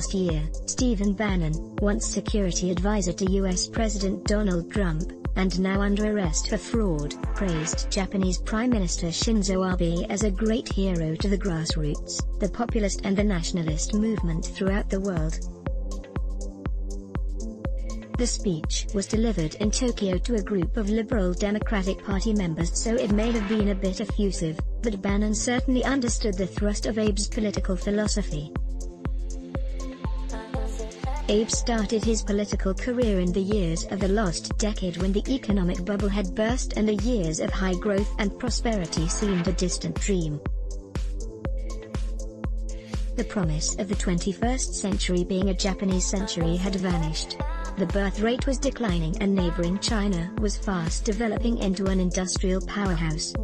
last year. Stephen Bannon, once security advisor to US President Donald Trump, and now under arrest for fraud, praised Japanese Prime Minister Shinzo Abe as a great hero to the grassroots, the populist and the nationalist movement throughout the world. The speech was delivered in Tokyo to a group of Liberal Democratic Party members, so it may have been a bit effusive, but Bannon certainly understood the thrust of Abe's political philosophy. Abe started his political career in the years of the lost decade when the economic bubble had burst and the years of high growth and prosperity seemed a distant dream. The promise of the 21st century being a Japanese century had vanished. The birth rate was declining and neighboring China was fast developing into an industrial powerhouse.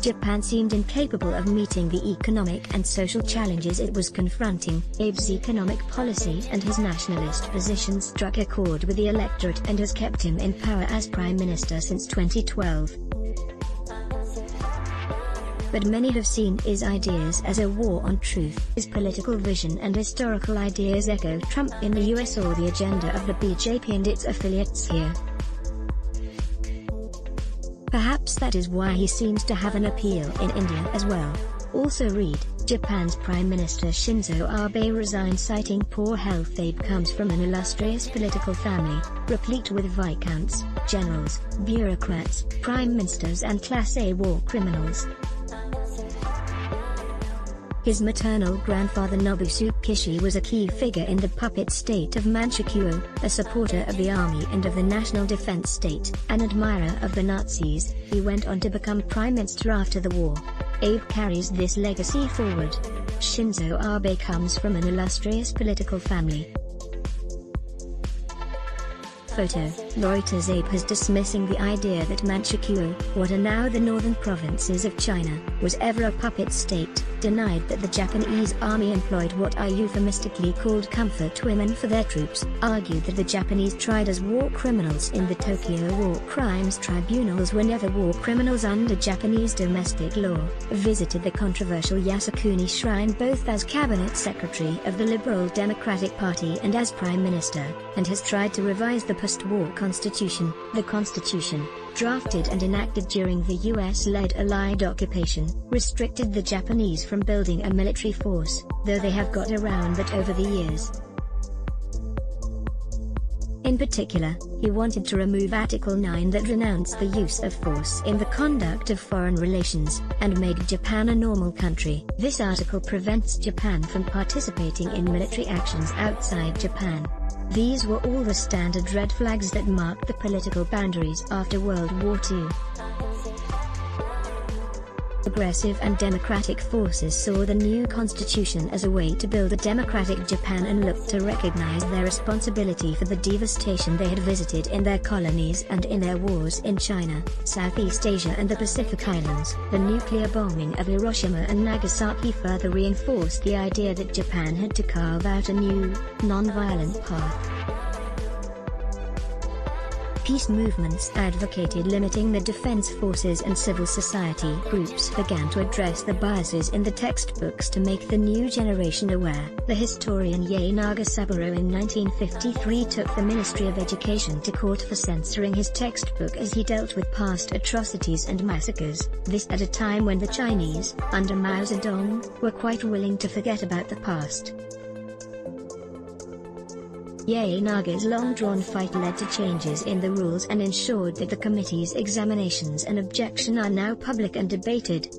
Japan seemed incapable of meeting the economic and social challenges it was confronting. Abe's economic policy and his nationalist position struck a chord with the electorate and has kept him in power as Prime Minister since 2012. But many have seen his ideas as a war on truth. His political vision and historical ideas echo Trump in the US or the agenda of the BJP and its affiliates here. Perhaps that is why he seems to have an appeal in India as well. Also read, Japan's Prime Minister Shinzo Abe resigned citing poor health. Abe comes from an illustrious political family, replete with viscounts, generals, bureaucrats, prime ministers and Class A war criminals. His maternal grandfather Nobusuke Kishi was a key figure in the puppet state of Manchukuo, a supporter of the army and of the national defense state, an admirer of the Nazis. He went on to become prime minister after the war. Abe carries this legacy forward. Shinzo Abe comes from an illustrious political family. Photo, Reuters. Abe has dismissing the idea that Manchukuo, what are now the northern provinces of China, was ever a puppet state, denied that the Japanese army employed what are euphemistically called comfort women for their troops, argued that the Japanese tried as war criminals in the Tokyo War Crimes Tribunals were never war criminals under Japanese domestic law, visited the controversial Yasukuni Shrine both as cabinet secretary of the Liberal Democratic Party and as prime minister, and has tried to revise the post-war constitution. The constitution, drafted and enacted during the US-led Allied occupation, restricted the Japanese from building a military force, though they have got around that over the years. In particular, he wanted to remove Article 9 that renounced the use of force in the conduct of foreign relations, and made Japan a normal country. This article prevents Japan from participating in military actions outside Japan. These were all the standard red flags that marked the political boundaries after World War II. Progressive and democratic forces saw the new constitution as a way to build a democratic Japan and looked to recognize their responsibility for the devastation they had visited in their colonies and in their wars in China, Southeast Asia and the Pacific Islands. The nuclear bombing of Hiroshima and Nagasaki further reinforced the idea that Japan had to carve out a new, non-violent path. Peace movements advocated limiting the defense forces and civil society groups began to address the biases in the textbooks to make the new generation aware. The historian Yaenaga Saburo in 1953 took the Ministry of Education to court for censoring his textbook as he dealt with past atrocities and massacres, this at a time when the Chinese, under Mao Zedong, were quite willing to forget about the past. Yaenaga's long-drawn fight led to changes in the rules and ensured that the committee's examinations and objection are now public and debated.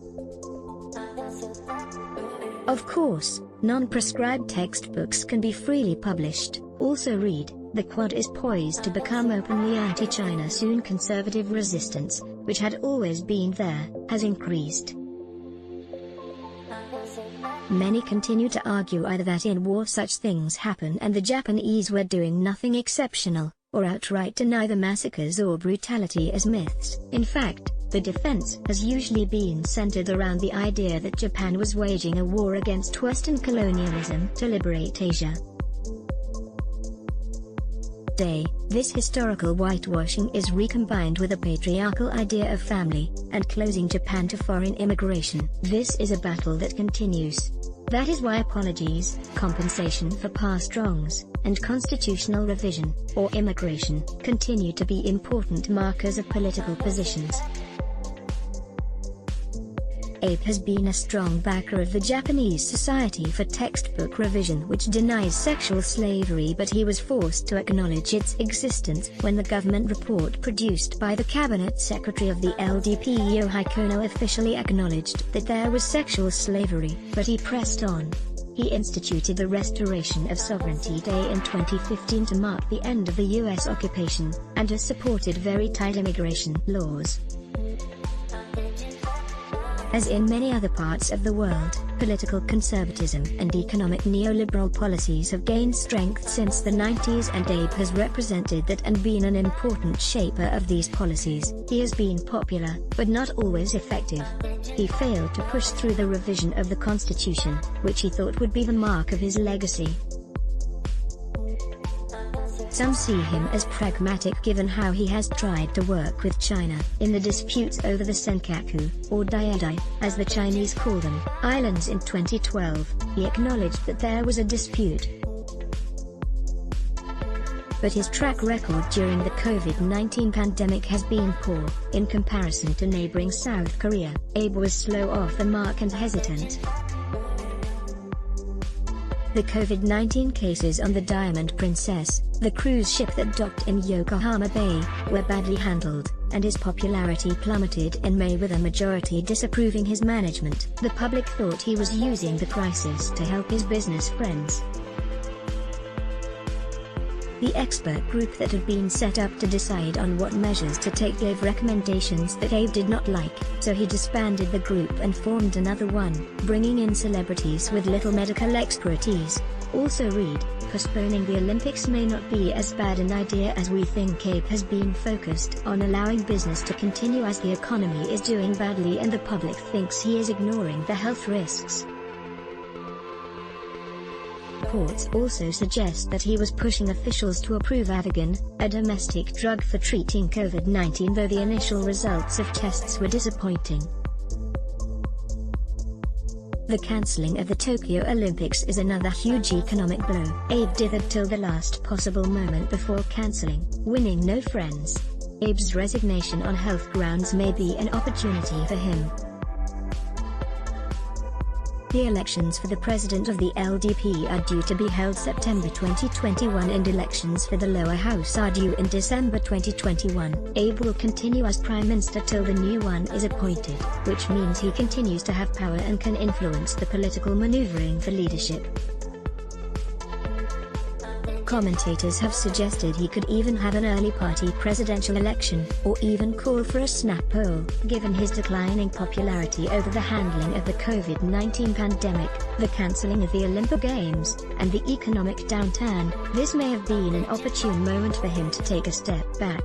Of course, non-prescribed textbooks can be freely published. Also read, the Quad is poised to become openly anti-China soon. Conservative resistance, which had always been there, has increased. Many continue to argue either that in war such things happen and the Japanese were doing nothing exceptional, or outright deny the massacres or brutality as myths. In fact, the defense has usually been centered around the idea that Japan was waging a war against Western colonialism to liberate Asia. Today, this historical whitewashing is recombined with a patriarchal idea of family, and closing Japan to foreign immigration. This is a battle that continues. That is why apologies, compensation for past wrongs, and constitutional revision, or immigration, continue to be important markers of political positions. Abe has been a strong backer of the Japanese Society for Textbook Revision, which denies sexual slavery, but he was forced to acknowledge its existence when the government report produced by the cabinet secretary of the LDP Yohei Kono officially acknowledged that there was sexual slavery, but he pressed on. He instituted the Restoration of Sovereignty Day in 2015 to mark the end of the U.S. occupation, and has supported very tight immigration laws. As in many other parts of the world, political conservatism and economic neoliberal policies have gained strength since the 90s, and Abe has represented that and been an important shaper of these policies. He has been popular, but not always effective. He failed to push through the revision of the Constitution, which he thought would be the mark of his legacy. Some see him as pragmatic given how he has tried to work with China in the disputes over the Senkaku, or Diadai, as the Chinese call them, islands in 2012. He acknowledged that there was a dispute. But his track record during the COVID-19 pandemic has been poor. In comparison to neighboring South Korea, Abe was slow off the mark and hesitant. The COVID-19 cases on the Diamond Princess, the cruise ship that docked in Yokohama Bay, were badly handled, and his popularity plummeted in May, with a majority disapproving his management. The public thought he was using the crisis to help his business friends. The expert group that had been set up to decide on what measures to take gave recommendations that Abe did not like, so he disbanded the group and formed another one, bringing in celebrities with little medical expertise. Also read, postponing the Olympics may not be as bad an idea as we think. Abe has been focused on allowing business to continue as the economy is doing badly and the public thinks he is ignoring the health risks. Reports also suggest that he was pushing officials to approve Ativan, a domestic drug for treating COVID-19, though the initial results of tests were disappointing. The cancelling of the Tokyo Olympics is another huge economic blow. Abe dithered till the last possible moment before cancelling, winning no friends. Abe's resignation on health grounds may be an opportunity for him. The elections for the president of the LDP are due to be held September 2021, and elections for the lower house are due in December 2021. Abe will continue as prime minister till the new one is appointed, which means he continues to have power and can influence the political maneuvering for leadership. Commentators have suggested he could even have an early party presidential election, or even call for a snap poll. Given his declining popularity over the handling of the COVID-19 pandemic, the cancelling of the Olympic Games, and the economic downturn, this may have been an opportune moment for him to take a step back.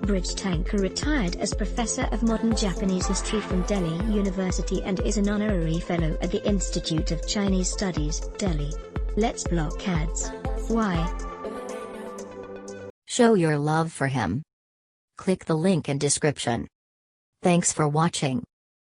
Bridge Tanker retired as Professor of Modern Japanese History from Delhi University and is an honorary fellow at the Institute of Chinese Studies, Delhi. Let's block ads. Why? Show your love for him. Click the link in description. Thanks for watching.